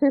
5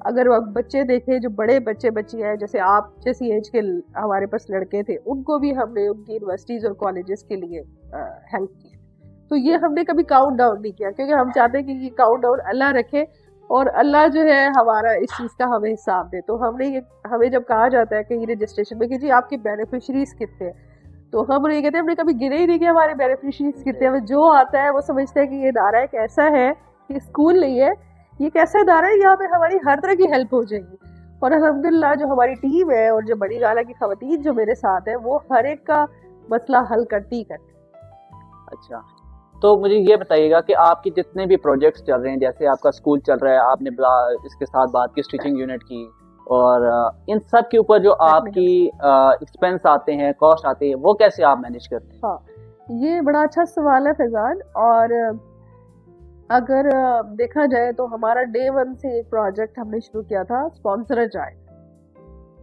اگر بچے دیکھیں جو بڑے بچے بچی ہیں جیسے آپ جیسی ایج کے ہمارے پاس لڑکے تھے, ان کو بھی ہم نے ان کی یونیورسٹیز اور کالجز کے لیے ہیلپ کی. تو یہ ہم نے کبھی کاؤنٹ ڈاؤن نہیں کیا, کیونکہ ہم چاہتے ہیں کہ یہ کاؤنٹ ڈاؤن اللہ رکھے اور اللہ جو ہے ہمارا اس چیز کا ہمیں حساب دے. تو ہمیں جب کہا جاتا ہے کہ یہ رجسٹریشن میں کہ جی آپ کے بینیفیشریز کتنے ہیں, تو ہم یہ کہتے ہیں ہم نے کبھی گنے ہی نہیں کہ ہمارے بینیفیشریز کتنے ہیں. ہمیں جو آتا ہے وہ سمجھتے ہیں کہ یہ ادارہ ایک ایسا ہے, یہ اسکول نہیں ہے, یہ ایک ایسا ادارہ ہے یہاں پہ ہماری ہر طرح کی ہیلپ ہو جائے گی. اور الحمدللہ جو ہماری ٹیم ہے اور جو بڑی گالہ کی خواتین جو میرے ساتھ ہیں وہ ہر ایک کا مسئلہ حل کرتی ہی کرتی. اچھا, تو مجھے یہ بتائیے گا کہ آپ کے جتنے بھی پروجیکٹس چل رہے ہیں, جیسے آپ کا اسکول چل رہا ہے, آپ نے اس کے ساتھ بات کی اسٹیچنگ یونٹ کی, اور ان سب کے اوپر جو آپ کی ایکسپینس آتے ہیں, کاسٹ آتے ہیں, وہ کیسے آپ مینیج کرتے ہیں؟ ہاں, یہ بڑا اچھا سوال ہے فیضان. اور اگر دیکھا جائے تو ہمارا ڈے 1 سے ایک پروجیکٹ ہم نے شروع کیا تھا, اسپانسر چائے.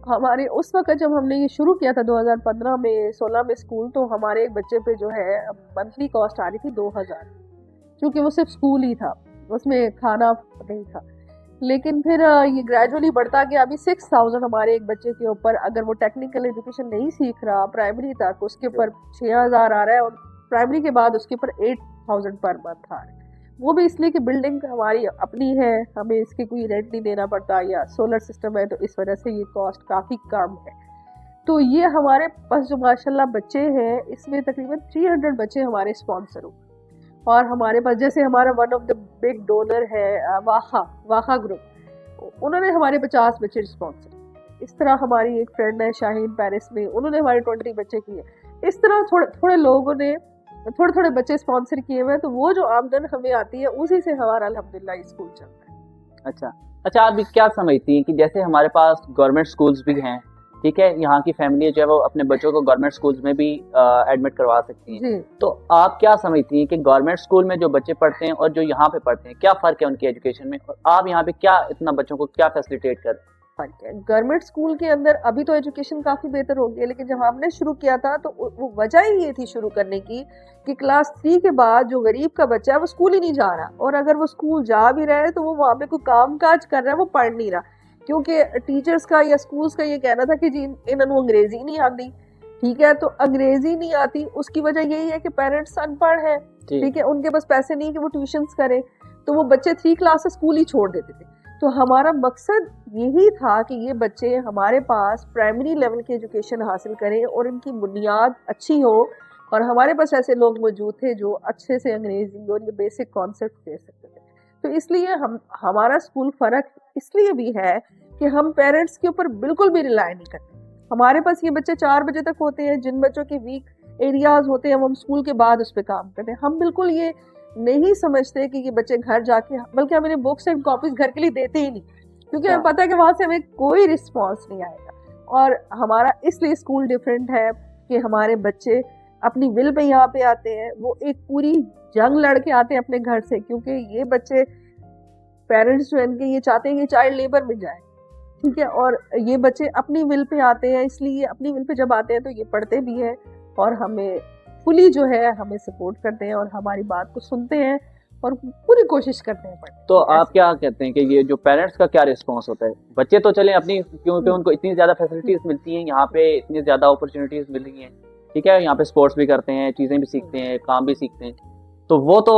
ہمارے اس وقت جب ہم نے یہ شروع کیا تھا 2015 میں 16 میں اسکول, تو ہمارے ایک بچے پہ جو ہے منتھلی کاسٹ آ رہی تھی 2000, کیونکہ وہ صرف اسکول ہی تھا, اس میں کھانا نہیں تھا. لیکن پھر یہ گریجولی بڑھتا گیا. ابھی 6000 ہمارے ایک بچے کے اوپر, اگر وہ ٹیکنیکل ایجوکیشن نہیں سیکھ رہا پرائمری تک, اس کے اوپر 6000 آ رہا ہے, اور پرائمری کے بعد اس کے اوپر 8000 پر منتھ آ رہا ہے. وہ بھی اس لیے کہ بلڈنگ ہماری اپنی ہے, ہمیں اس کے کوئی رینٹ نہیں دینا پڑتا, یا سولر سسٹم ہے, تو اس وجہ سے یہ کاسٹ کافی کم ہے. تو یہ ہمارے پاس جو ماشاءاللہ بچے ہیں, اس میں تقریباً 300 بچے ہمارے اسپانسر ہو. اور ہمارے پاس جیسے ہمارا one of the big donor ہے واخا گروپ, انہوں نے ہمارے 50 بچے اسپانسر. اس طرح ہماری ایک فرینڈ ہے شاہین پیرس میں, انہوں نے ہمارے 20 بچے کیے. اس طرح تھوڑے لوگوں نے تھوڑے بچے اسپانسر کیے ہوئے, تو وہ جو آمدن ہمیں آتی ہے اسی سے ہمارا الحمدللہ اسکول چلتا ہے. اچھا, آپ کیا سمجھتی ہیں کہ جیسے ہمارے پاس گورنمنٹ اسکولس بھی ہیں, ٹھیک ہے, یہاں کی فیملی جو ہے وہ اپنے بچوں کو گورنمنٹ اسکولس میں بھی ایڈمٹ کروا سکتی ہیں, تو آپ کیا سمجھتی ہیں کہ گورنمنٹ اسکول میں جو بچے پڑھتے ہیں اور جو یہاں پہ پڑھتے ہیں, کیا فرق ہے ان کی ایجوکیشن میں, اور آپ یہاں پہ کیا اتنا بچوں کو کیا فیسلیٹیٹ کر؟ گورنمنٹ اسکول کے اندر ابھی تو ایجوکیشن کافی بہتر ہو گئی ہے, لیکن جب ہم نے شروع کیا تھا تو وہ وجہ ہی یہ تھی شروع کرنے کی کہ کلاس 3 کے بعد جو غریب کا بچہ ہے وہ اسکول ہی نہیں جا رہا, اور اگر وہ اسکول جا بھی رہا ہے تو وہ وہاں پہ کوئی کام کاج کر رہا ہے, وہ پڑھ نہیں رہا. کیونکہ ٹیچرز کا یا اسکولس کا یہ کہنا تھا کہ جی انہوں انگریزی نہیں آتی. ٹھیک ہے, تو انگریزی نہیں آتی, اس کی وجہ یہی ہے کہ پیرنٹس ان پڑھ ہیں, ٹھیک ہے, ان کے پاس پیسے نہیں کہ وہ ٹیوشنس کریں, تو وہ بچے 3 کلاس سے اسکول ہی چھوڑ دیتے تھے. تو ہمارا مقصد یہی تھا کہ یہ بچے ہمارے پاس پرائمری لیول کی ایجوکیشن حاصل کریں اور ان کی بنیاد اچھی ہو, اور ہمارے پاس ایسے لوگ موجود تھے جو اچھے سے انگریزی اور یہ بیسک کانسیپٹ دے سکتے تھے. تو اس لیے ہمارا اسکول فرق اس لیے بھی ہے کہ ہم پیرنٹس کے اوپر بالکل بھی ریلائی نہیں کرتے. ہمارے پاس یہ بچے 4 بجے تک ہوتے ہیں, جن بچوں کے ویک ایریاز ہوتے ہیں وہ ہم اسکول کے بعد اس پہ کام کرتے ہیں. ہم بالکل یہ نہیں سمجھتے کہ یہ بچے گھر جا کے, بلکہ ہم انہیں بکس اینڈ کاپیز گھر کے لیے دیتے ہی نہیں, کیونکہ ہمیں پتہ ہے کہ وہاں سے ہمیں کوئی رسپانس نہیں آئے گا. اور ہمارا اس لیے اسکول ڈفرینٹ ہے کہ ہمارے بچے اپنی ول پہ یہاں پہ آتے ہیں, وہ ایک پوری جنگ لڑ کے آتے ہیں اپنے گھر سے, کیونکہ یہ بچے پیرنٹس جو ان کے یہ چاہتے ہیں کہ چائلڈ لیبر میں جائے, ٹھیک ہے, اور یہ بچے اپنی ول پہ آتے ہیں, اس لیے اپنی ول پہ جب آتے ہیں تو یہ پڑھتے بھی ہیں اور ہمیں فلی جو ہے ہمیں سپورٹ کرتے ہیں اور ہماری بات کو سنتے ہیں اور پوری کوشش کرتے ہیں پڑھنے. تو آپ کیا کہتے ہیں کہ یہ جو پیرنٹس کا کیا رسپانس ہوتا ہے؟ بچے تو چلیں اپنی, کیونکہ ان کو اتنی زیادہ فیسلٹیز ملتی ہیں یہاں پہ, اتنی زیادہ اپرچونیٹیز مل رہی ہیں, ٹھیک ہے, یہاں پہ اسپورٹس بھی کرتے ہیں, چیزیں بھی سیکھتے ہیں, کام بھی سیکھتے ہیں, تو وہ تو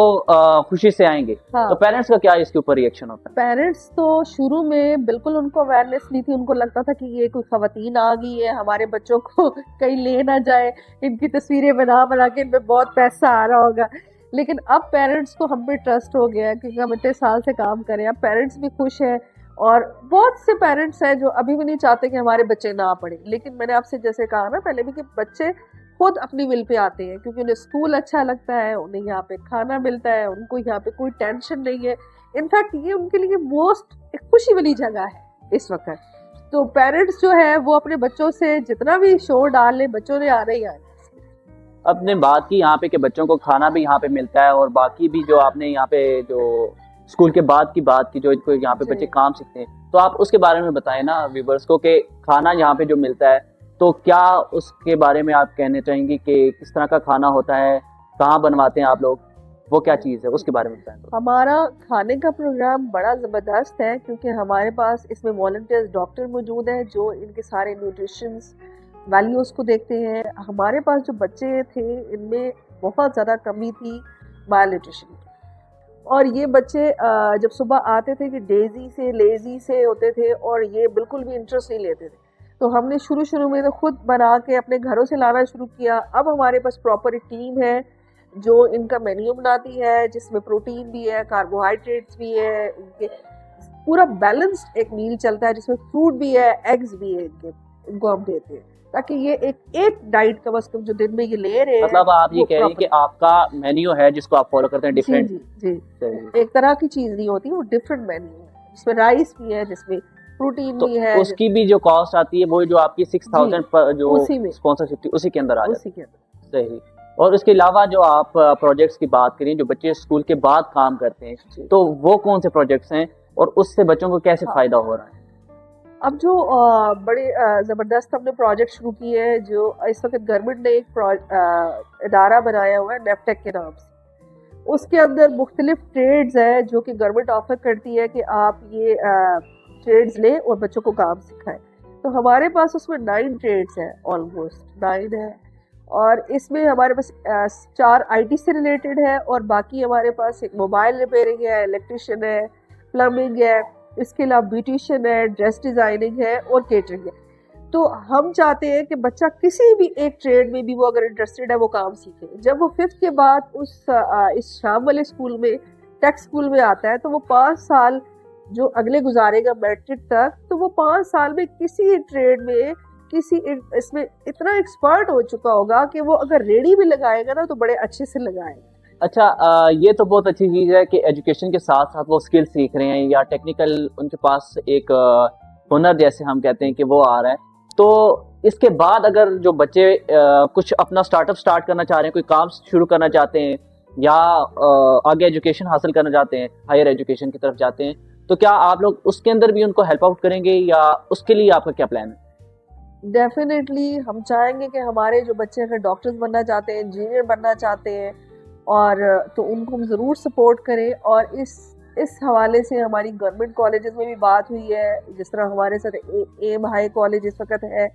خوشی سے آئیں گے. تو پیرنٹس کا کیا اس کے اوپر ریئیکشن ہوتا ہے؟ پیرنٹس تو شروع میں بالکل ان کو اویئرنیس نہیں تھی, ان کو لگتا تھا کہ یہ کوئی خواتین آ گئی ہے, ہمارے بچوں کو کہیں لے نہ جائے, ان کی تصویریں بنا کے ان پہ بہت پیسہ آ رہا ہوگا. لیکن اب پیرنٹس کو ہم پہ ٹرسٹ ہو گیا کیونکہ ہم اتنے سال سے کام کریں. اب پیرنٹس بھی خوش ہیں, اور بہت سے پیرنٹس ہیں جو ابھی بھی نہیں چاہتے کہ ہمارے بچے نہ پڑھیں. لیکن میں نے آپ سے جیسے کہا نا پہلے بھی کہ بچے خود اپنی ول پہ آتے ہیں, کیونکہ انہیں اسکول اچھا لگتا ہے, انہیں یہاں پہ کھانا ملتا ہے, ان کو یہاں پہ کوئی ٹینشن نہیں ہے. انفیکٹ یہ ان کے لیے موسٹ خوشی والی جگہ ہے اس وقت. تو پیرنٹس جو ہے وہ اپنے بچوں سے جتنا بھی شور ڈال لیں, بچوں نے آ رہے ہیں. آپ نے بات کی یہاں پہ کہ بچوں کو کھانا بھی یہاں پہ ملتا ہے, اور باقی بھی جو آپ نے یہاں پہ جو اسکول کے بعد کی بات کی, جو یہاں پہ بچے کام سیکھتے ہیں, تو آپ اس کے بارے میں بتائیں نا ویورز کو کہ کھانا یہاں پہ جو ملتا ہے, تو کیا اس کے بارے میں آپ کہنے چاہیں گی کہ کس طرح کا کھانا ہوتا ہے, کہاں بنواتے ہیں آپ لوگ؟ وہ کیا چیز ہے اس کے بارے میں بتائیں. ہمارا کھانے کا پروگرام بڑا زبردست ہے کیونکہ ہمارے پاس اس میں والنٹیئرز ڈاکٹر موجود ہیں جو ان کے سارے نیوٹریشنز ویلیوز کو دیکھتے ہیں. ہمارے پاس جو بچے تھے ان میں بہت زیادہ کمی تھی مال نیوٹریشن کی, اور یہ بچے جب صبح آتے تھے کہ ڈیزی سے لیزی سے ہوتے تھے اور یہ بالکل بھی انٹرسٹ نہیں لیتے تھے. تو ہم نے شروع میں تو خود بنا کے اپنے گھروں سے لانا شروع کیا. اب ہمارے پاس پراپر ایک ٹیم ہے جو ان کا مینیو بناتی ہے جس میں پروٹین بھی ہے, کاربوہائیڈریٹس بھی ہے, ان کے پورا بیلنسڈ ایک میل چلتا ہے جس میں فروٹ بھی ہے, ایگز بھی ہے, ان کو ہم دیتے ہیں تاکہ یہ ایک ڈائٹ کم از کم جو دن میں یہ لے رہے ہیں. مطلب آپ یہ کہہ رہے ہیں کہ آپ کا مینیو ہے جس کو آپ فالو کرتے ہیں ڈیفرنٹ. جی ایک طرح کی چیز نہیں ہوتی, وہ ڈفرینٹ مینیو ہے جس میں رائس بھی ہے, جس میں پروٹین بھی ہے. اس کی بھی جو کاسٹ آتی ہے وہ جو آپ کی 6000 پر جو اسپانسرشپ تھی اسی کے اندر آ جاتی ہے. صحیح. اور اس کے علاوہ جو آپ پروجیکٹس کی بات کریں جو بچے اسکول کے بعد کام کرتے ہیں تو وہ کون سے پروجیکٹس ہیں اور اس سے بچوں کو کیسے فائدہ ہو رہا ہے؟ اب جو بڑے زبردست ہم نے پروجیکٹ شروع کیے ہیں, جو اس وقت گورنمنٹ نے ایک ادارہ بنایا ہوا ہے نیفٹیک کے نام سے. اس کے اندر مختلف ٹریڈز ہیں جو کہ گورنمنٹ آفر کرتی ہے کہ آپ یہ ٹریڈز لیں اور بچوں کو کام سکھائیں. تو ہمارے پاس اس میں 9 ٹریڈز ہیں, آلموسٹ 9 ہے, اور اس میں ہمارے پاس 4 آئی ٹی سے ریلیٹڈ ہے اور باقی ہمارے پاس ایک موبائل ریپیئرنگ ہے, الیکٹریشین ہے, پلمبنگ ہے, اس کے علاوہ بیوٹیشین ہے, ڈریس ڈیزائننگ ہے اور کیٹرنگ ہے. تو ہم چاہتے ہیں کہ بچہ کسی بھی ایک ٹریڈ میں بھی وہ اگر انٹرسٹڈ ہے وہ کام سیکھے. جب وہ 5th کے بعد اس شام والے اسکول میں ٹیک اسکول میں آتا ہے تو وہ 5 سال جو اگلے گزارے گا میٹرک تک, تو وہ 5 سال میں کسی ٹریڈ میں اس میں اتنا ایکسپرٹ ہو چکا ہوگا کہ وہ اگر ریڑھی بھی لگائے گا نا تو بڑے اچھے سے لگائے گا. اچھا, یہ تو بہت اچھی چیز ہے کہ ایجوکیشن کے ساتھ ساتھ وہ اسکل سیکھ رہے ہیں یا ٹیکنیکل ان کے پاس ایک ہنر جیسے ہم کہتے ہیں کہ وہ آ رہا ہے. تو اس کے بعد اگر جو بچے کچھ اپنا اسٹارٹ اپ اسٹارٹ کرنا چاہ رہے ہیں, کوئی کام شروع کرنا چاہتے ہیں یا آگے ایجوکیشن حاصل کرنا چاہتے ہیں, ہائر ایجوکیشن کی طرف جاتے ہیں, تو کیا آپ لوگ اس کے اندر بھی ان کو ہیلپ آؤٹ کریں گے یا اس کے لیے آپ کا کیا پلان ہے؟ ڈیفینیٹلی ہم چاہیں گے کہ ہمارے جو بچے اگر ڈاکٹرز بننا چاہتے ہیں, انجینئر بننا چاہتے ہیں, اور تو ان کو ہم ضرور سپورٹ کریں. اور اس حوالے سے ہماری گورنمنٹ کالجز میں بھی بات ہوئی ہے, جس طرح ہمارے ساتھ ایم ہائی کالج اس وقت ہے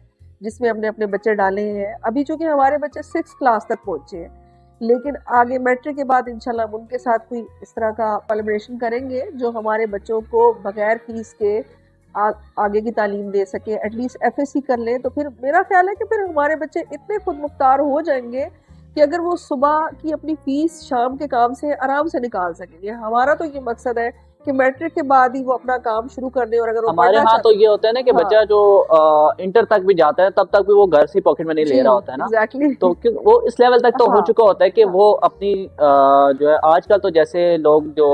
جس میں ہم نے اپنے بچے ڈالے ہیں. ابھی چونکہ ہمارے بچے 6th کلاس تک پہنچے ہیں, لیکن آگے میٹرک کے بعد انشاءاللہ ہم ان کے ساتھ کوئی اس طرح کا کولیبریشن کریں گے جو ہمارے بچوں کو بغیر فیس کے آگے کی تعلیم دے سکے. At least F S C کر لیں تو پھر میرا خیال ہے کہ پھر ہمارے بچے اتنے خود مختار ہو جائیں گے کہ اگر وہ صبح کی اپنی فیس شام کے کام سے آرام سے نکال سکیں گے. ہمارا تو یہ مقصد ہے کہ میٹرک کے بعد ہی وہ اپنا کام شروع کر دیں. اور اگر ہمارے ہاں تو یہ ہوتا ہے نا کہ بچہ جو انٹر تک بھی جاتا ہے تب تک بھی وہ گھر سے پاکٹ منی لے رہا ہوتا ہے نا, تو وہ اس لیول تک تو ہو چکا ہوتا ہے کہ وہ اپنی جو ہے آج کل تو جیسے لوگ جو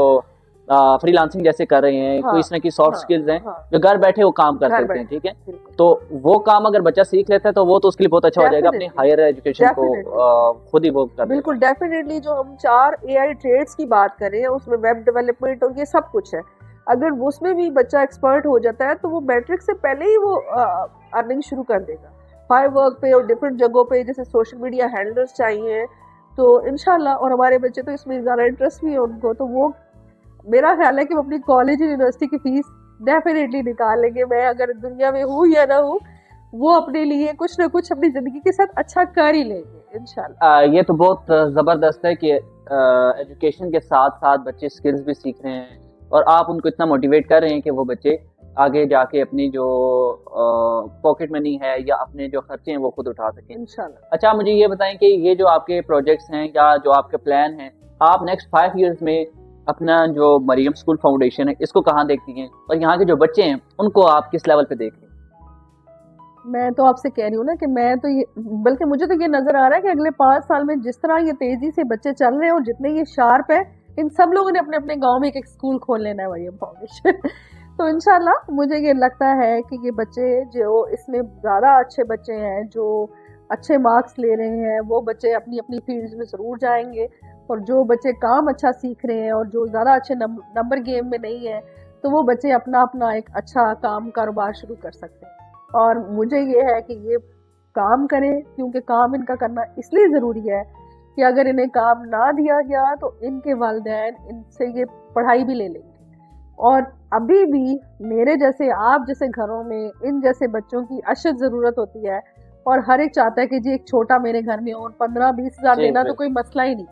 فری لانسنگ جیسے کر رہے ہیں, کوئی اس میں کی سافٹ سکلز ہیں جو گھر بیٹھے وہ کام کر سکتے ہیں. ٹھیک ہے, تو وہ کام اگر بچہ سیکھ لیتا ہے تو وہ تو اس کے لیے بہت اچھا ہو جائے گا اپنی ہائر ایجوکیشن کو خود ہی وہ کر. بالکل ڈیفینیٹلی جو ہم 4 اے آئی ٹریڈس کی بات کر رہے ہیں اس میں ویب ڈیولپمنٹ اور یہ سب کچھ ہے. اگر اس میں بھی بچہ ایکسپرٹ ہو جاتا ہے تو وہ میٹرک سے پہلے ہی وہ ارننگ شروع کر دے گا فائر ورک پہ اور ڈفرینٹ جگہوں پہ, جیسے سوشل میڈیا ہینڈلرز چاہیے. تو انشاءاللہ, اور ہمارے بچے تو اس میں زیادہ انٹرسٹ بھی ہے ان کو, تو وہ میرا خیال ہے کہ وہ اپنی کالج اور یونیورسٹی کی فیس ڈیفینیٹلی نکال لیں گے. میں اگر دنیا میں ہوں یا نہ ہوں, وہ اپنے لیے کچھ نہ کچھ اپنی زندگی کے ساتھ اچھا کر ہی لیں گے انشاءاللہ. یہ تو بہت زبردست ہے کہ ایجوکیشن کے ساتھ ساتھ بچے اسکلز بھی سیکھ رہے ہیں اور آپ ان کو اتنا موٹیویٹ کر رہے ہیں کہ وہ بچے آگے جا کے اپنی جو پاکٹ منی ہے یا اپنے جو خرچے ہیں وہ خود اٹھا سکیں انشاءاللہ. اچھا, مجھے یہ بتائیں کہ یہ جو آپ کے پروجیکٹس ہیں یا جو آپ کے پلان ہیں, آپ نیکسٹ 5 ایئرز میں اپنا جو مریم اسکول فاؤنڈیشن ہے اس کو کہاں دیکھتی ہیں, اور یہاں کے جو بچے ہیں ان کو آپ کس لیول پہ دیکھ رہے ہیں؟ میں تو آپ سے کہہ رہی ہوں نا کہ میں تو بلکہ مجھے تو یہ نظر آ رہا ہے کہ اگلے 5 سال میں جس طرح یہ تیزی سے بچے چل رہے ہیں اور جتنے یہ شارپ ہے, ان سب لوگوں نے اپنے اپنے گاؤں میں ایک اسکول کھول لینا ہے مریم فاؤنڈیشن. تو انشاءاللہ مجھے یہ لگتا ہے کہ یہ بچے جو اس میں زیادہ اچھے بچے ہیں, جو اچھے مارکس لے رہے ہیں, وہ بچے اپنی اپنی فیلڈز میں ضرور جائیں گے. اور جو بچے کام اچھا سیکھ رہے ہیں اور جو زیادہ اچھے نمبر گیم میں نہیں ہیں, تو وہ بچے اپنا ایک اچھا کاروبار شروع کر سکتے ہیں. اور مجھے یہ ہے کہ یہ کام کریں, کیونکہ کام ان کا کرنا اس لیے ضروری ہے کہ اگر انہیں کام نہ دیا گیا تو ان کے والدین ان سے یہ پڑھائی بھی لے لیں گے. اور ابھی بھی میرے جیسے آپ جیسے گھروں میں ان جیسے بچوں کی اشد ضرورت ہوتی ہے, اور ہر ایک چاہتا ہے کہ جی ایک چھوٹا میرے گھر میں, اور 15-20 ہزار دینا تو کوئی مسئلہ ہی نہیں.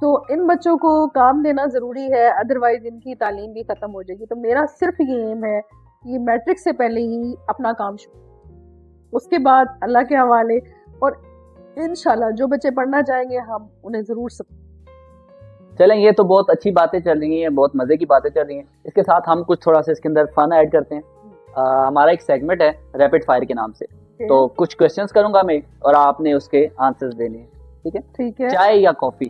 تو ان بچوں کو کام دینا ضروری ہے, ادروائز ان کی تعلیم بھی ختم ہو جائے گی. تو میرا صرف یہ ایم ہے کہ میٹرک سے پہلے ہی اپنا کام شروع, اس کے بعد اللہ کے حوالے. اور انشاءاللہ جو بچے پڑھنا چاہیں گے ہم انہیں ضرور چلیں. یہ تو بہت اچھی باتیں چل رہی ہیں, بہت مزے کی باتیں چل رہی ہیں. اس کے ساتھ ہم کچھ تھوڑا سا اس کے اندر فن ایڈ کرتے ہیں. ہمارا ایک سیگمنٹ ہے ریپڈ فائر کے نام سے, تو کچھ کوشچنس کروں گا میں اور آپ نے اس کے آنسرز دینے ہیں. ٹھیک ہے؟ ٹھیک ہے. چائے یا کافی؟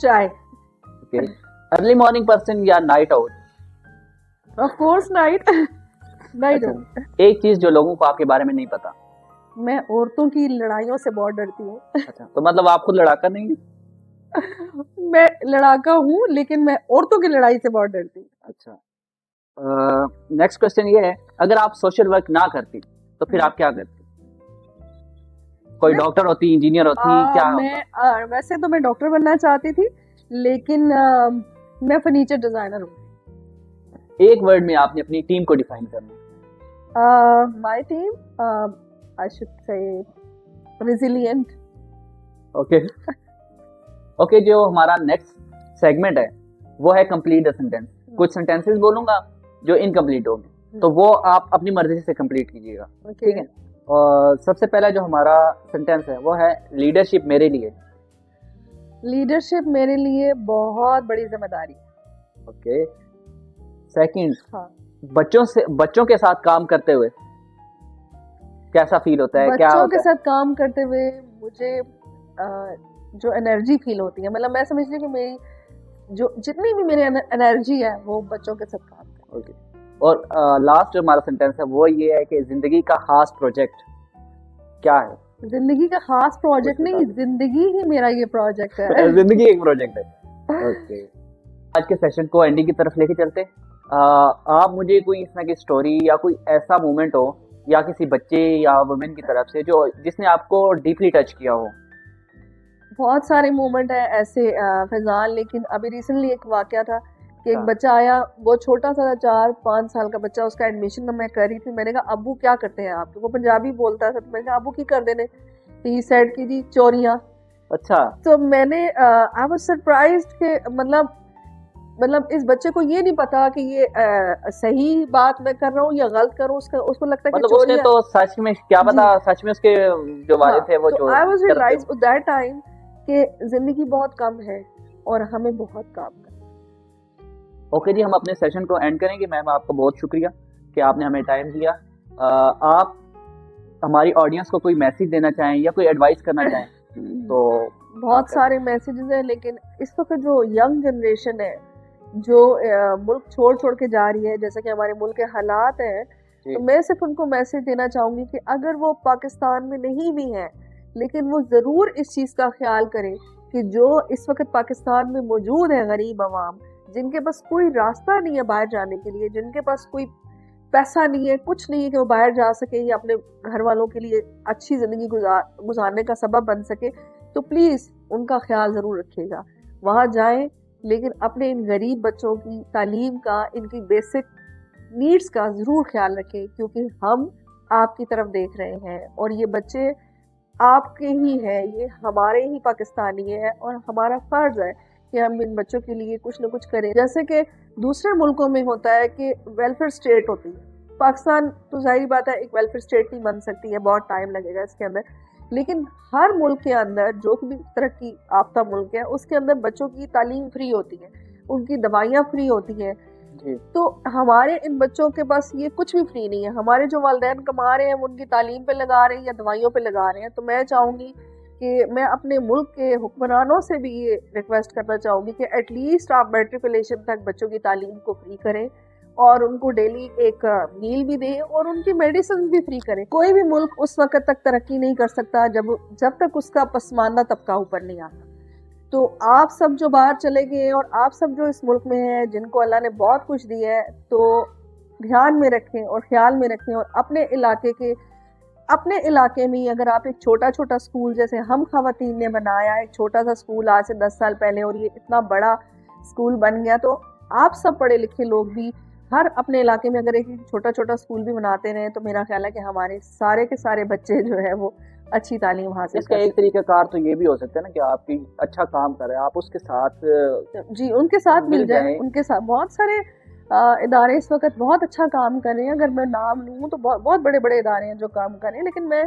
چائے. ارلی مارننگ پرسن یا night out? Of course night. Night out. ایک چیز جو لوگوں کو آپ کے بارے میں نہیں پتا؟ میں عورتوں کی لڑائیوں سے بہت ڈرتی ہوں. اچھا, تو مطلب آپ خود لڑاکا نہیں ہیں؟ میں لڑاکا ہوں لیکن میں عورتوں کی لڑائی سے بہت ڈرتی ہوں. اچھا. نیکسٹ کوشچن یہ ہے, اگر آپ سوشل ورک نہ کرتی تو پھر آپ کیا کرتی؟ کوئی ڈاکٹر ہوتی, انجینئر ہوتی, کیا؟ میں ویسے تو میں ڈاکٹر بننا چاہتی تھی, لیکن میں فرنیچر ڈیزائنر ہوں. ایک ورڈ میں آپ نے اپنی ٹیم کو ڈیفائن کرنا. My team I should say resilient. Okay, جو ہمارا نیکسٹ سیگمنٹ ہے وہ ہے کمپلیٹ دا سینٹینس. کچھ سینٹینسز بولوں گا جو انکمپلیٹ ہوں گے, تو وہ آپ اپنی مرضی سے کمپلیٹ کیجیے گا. ٹھیک ہے؟ اور سب سے پہلا جو ہمارا سینٹینس ہے وہ ہے لیڈرشپ میرے لیے. لیڈرشپ میرے لیے بہت بڑی ذمہ داری. اوکے. سیکنڈ, بچوں کے ساتھ کام کرتے ہوئے کیسا فیل ہوتا ہے؟ بچوں کے ساتھ کام کرتے ہوئے مجھے جو انرجی فیل ہوتی ہے, مطلب میں سمجھتی ہوں کہ میری جو جتنی بھی میری انرجی ہے وہ بچوں کے ساتھ کام کرتی ہے. اور لاسٹ جو ہمارا سینٹینس ہے وہ یہ ہے کہ زندگی کا خاص پروجیکٹ کیا ہے؟ زندگی کا خاص پروجیکٹ نہیں, زندگی ہی میرا یہ پروجیکٹ ہے. زندگی ایک پروجیکٹ ہے. اوکے, آج کے سیشن کو اینڈنگ کی طرف لے کے چلتے. آپ مجھے کوئی اس طرح کی سٹوری یا کوئی ایسا مومنٹ ہو یا کسی بچے یا وومن کی طرف سے جو جس نے آپ کو ڈیپلی ٹچ کیا ہو. بہت سارے مومنٹ ہیں ایسے فیضان, لیکن ابھی ریسنٹلی ایک واقعہ تھا کہ ایک بچہ آیا, بہت چھوٹا سا 4-5 سال کا بچہ, اس کا ایڈمیشن میں کر رہی تھی. میں نے کہا ابو کیا کرتے ہیں آپ؟ وہ پنجابی بولتا تھا, تو میں نے کہا ابو کی کر دینے. ہی سیڈ کی جی چوریاں. اچھا. تو میں نے آئی واز سرپرائزڈ کہ مطلب اس بچے کو یہ نہیں پتا کہ یہ صحیح بات میں کر رہا ہوں یا غلط کر رہا ہوں. اس کو لگتا ہے کہ اس نے تو سچ میں کیا پتا, سچ میں اس کے جو والد تھے وہ جو I was realized at that time کہ زندگی بہت کم ہے اور ہمیں بہت کام کرنا. اوکے جی, ہم اپنے سیشن کو اینڈ کریں گے. میم آپ کا بہت شکریہ کہ آپ نے ہمیں ٹائم دیا. آپ ہماری آڈینس کو کوئی میسج دینا چاہیں یا کوئی ایڈوائس کرنا چاہیں تو؟ بہت سارے میسیجز ہیں, لیکن اس وقت جو ینگ جنریشن ہے جو ملک چھوڑ کے جا رہی ہے, جیسا کہ ہمارے ملک کے حالات ہیں, تو میں صرف ان کو میسج دینا چاہوں گی کہ اگر وہ پاکستان میں نہیں بھی ہیں لیکن وہ ضرور اس چیز کا خیال کریں کہ جو اس وقت پاکستان میں موجود ہے غریب عوام, جن کے پاس کوئی راستہ نہیں ہے باہر جانے کے لیے, جن کے پاس کوئی پیسہ نہیں ہے, کچھ نہیں ہے کہ وہ باہر جا سکے یا اپنے گھر والوں کے لیے اچھی زندگی گزارنے کا سبب بن سکے, تو پلیز ان کا خیال ضرور رکھیے گا. وہاں جائیں لیکن اپنے ان غریب بچوں کی تعلیم کا, ان کی بیسک نیڈز کا ضرور خیال رکھیں, کیونکہ ہم آپ کی طرف دیکھ رہے ہیں اور یہ بچے آپ کے ہی ہیں, یہ ہمارے ہی پاکستانی ہیں اور ہمارا فرض ہے کہ ہم ان بچوں کے لیے کچھ نہ کچھ کریں. جیسے کہ دوسرے ملکوں میں ہوتا ہے کہ ویلفیئر اسٹیٹ ہوتی ہے, پاکستان تو ظاہری بات ہے ایک ویلفیئر اسٹیٹ نہیں بن سکتی ہے, بہت ٹائم لگے گا اس کے اندر, لیکن ہر ملک کے اندر جو بھی ترقی یافتہ ملک ہے اس کے اندر بچوں کی تعلیم فری ہوتی ہے, ان کی دوائیاں فری ہوتی ہیں. تو ہمارے ان بچوں کے پاس یہ کچھ بھی فری نہیں ہے. ہمارے جو والدین کما رہے ہیں وہ ان کی تعلیم پہ لگا رہے ہیں یا دوائیوں پہ لگا رہے ہیں. تو میں چاہوں گی کہ میں اپنے ملک کے حکمرانوں سے بھی یہ ریکویسٹ کرنا چاہوں گی کہ ایٹ لیسٹ آپ میٹریکولیشن تک بچوں کی تعلیم کو فری کریں اور ان کو ڈیلی ایک میل بھی دیں اور ان کی میڈیسنز بھی فری کریں. کوئی بھی ملک اس وقت تک ترقی نہیں کر سکتا جب تک اس کا پسماندہ طبقہ اوپر نہیں آتا. تو آپ سب جو باہر چلے گئے اور آپ سب جو اس ملک میں ہیں جن کو اللہ نے بہت کچھ دیا ہے, تو دھیان میں رکھیں اور خیال میں رکھیں اور اپنے علاقے کے اپنے علاقے میں اگر آپ ایک چھوٹا چھوٹا اسکول جیسے ہم خواتین نے بنایا، ایک چھوٹا سا اسکول آج سے 10 سال پہلے، اور یہ اتنا بڑا اسکول بن گیا، تو آپ سب پڑھے لکھے لوگ بھی ہر اپنے علاقے میں اگر ایک چھوٹا چھوٹا اسکول بھی بناتے رہے تو میرا خیال ہے کہ ہمارے سارے کے سارے بچے جو ہے وہ اچھی تعلیم حاصل اس کا ایک طریقہ کار تو یہ بھی ہو سکتا ہے نا کہ آپ کی اچھا کام کر رہے ہیں، آپ اس کے ساتھ جی ان کے ساتھ مل جائیں، ان کے ساتھ بہت سارے ادارے اس وقت بہت اچھا کام کر رہے ہیں. اگر میں نام لوں تو بہت بڑے بڑے ادارے ہیں جو کام کر رہے ہیں، لیکن میں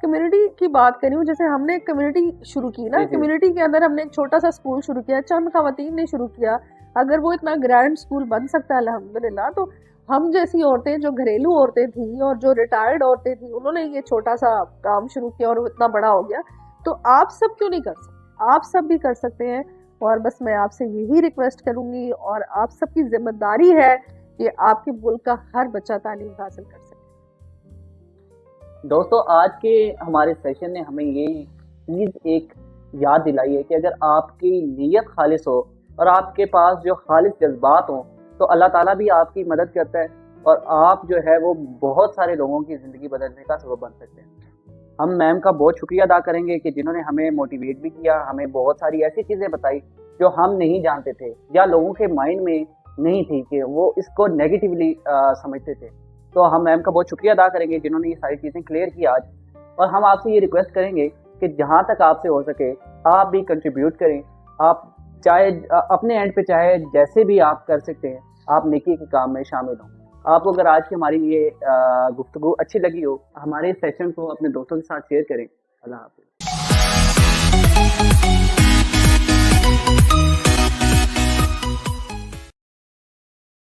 کمیونٹی کی بات کر رہی ہوں. جیسے ہم نے ایک کمیونٹی شروع کی نا، کمیونٹی کے اندر ہم نے ایک چھوٹا سا اسکول شروع کیا، چند خواتین نے شروع کیا. اگر وہ اتنا گرینڈ اسکول بن سکتا ہے الحمدللہ، تو ہم جیسی عورتیں جو گھریلو عورتیں تھیں اور جو ریٹائرڈ عورتیں تھیں، انہوں نے یہ چھوٹا سا کام شروع کیا اور وہ اتنا بڑا ہو گیا، تو آپ سب کیوں نہیں کر سکتے؟ آپ سب بھی کر سکتے ہیں. اور بس میں آپ سے یہی ریکویسٹ کروں گی، اور آپ سب کی ذمہ داری ہے کہ آپ کے ملک کا ہر بچہ تعلیم حاصل کر سکے. دوستو، آج کے ہمارے سیشن نے ہمیں یہ چیز ایک یاد دلائی ہے کہ اگر آپ کی نیت خالص ہو اور آپ کے پاس جو خالص جذبات ہوں تو اللہ تعالیٰ بھی آپ کی مدد کرتا ہے، اور آپ جو ہے وہ بہت سارے لوگوں کی زندگی بدلنے کا سبب بن سکتے ہیں. ہم میم کا بہت شکریہ ادا کریں گے کہ جنہوں نے ہمیں موٹیویٹ بھی کیا، ہمیں بہت ساری ایسی چیزیں بتائی جو ہم نہیں جانتے تھے یا لوگوں کے مائنڈ میں نہیں تھی کہ وہ اس کو نیگیٹیولی سمجھتے تھے. تو ہم میم کا بہت شکریہ ادا کریں گے جنہوں نے یہ ساری چیزیں کلیئر کی آج. اور ہم آپ سے یہ ریکویسٹ کریں گے کہ جہاں تک آپ سے ہو سکے آپ بھی کنٹریبیوٹ کریں. آپ چاہے اپنے اینڈ پہ چاہے جیسے بھی آپ کر سکتے ہیں، آپ نیکی کے کام میں شامل ہوں. آپ کو اگر آج کی ہماری یہ گفتگو اچھی لگی ہو، ہمارے سیشن کو اپنے دوستوں کے ساتھ شیئر کریں. اللہ حافظ.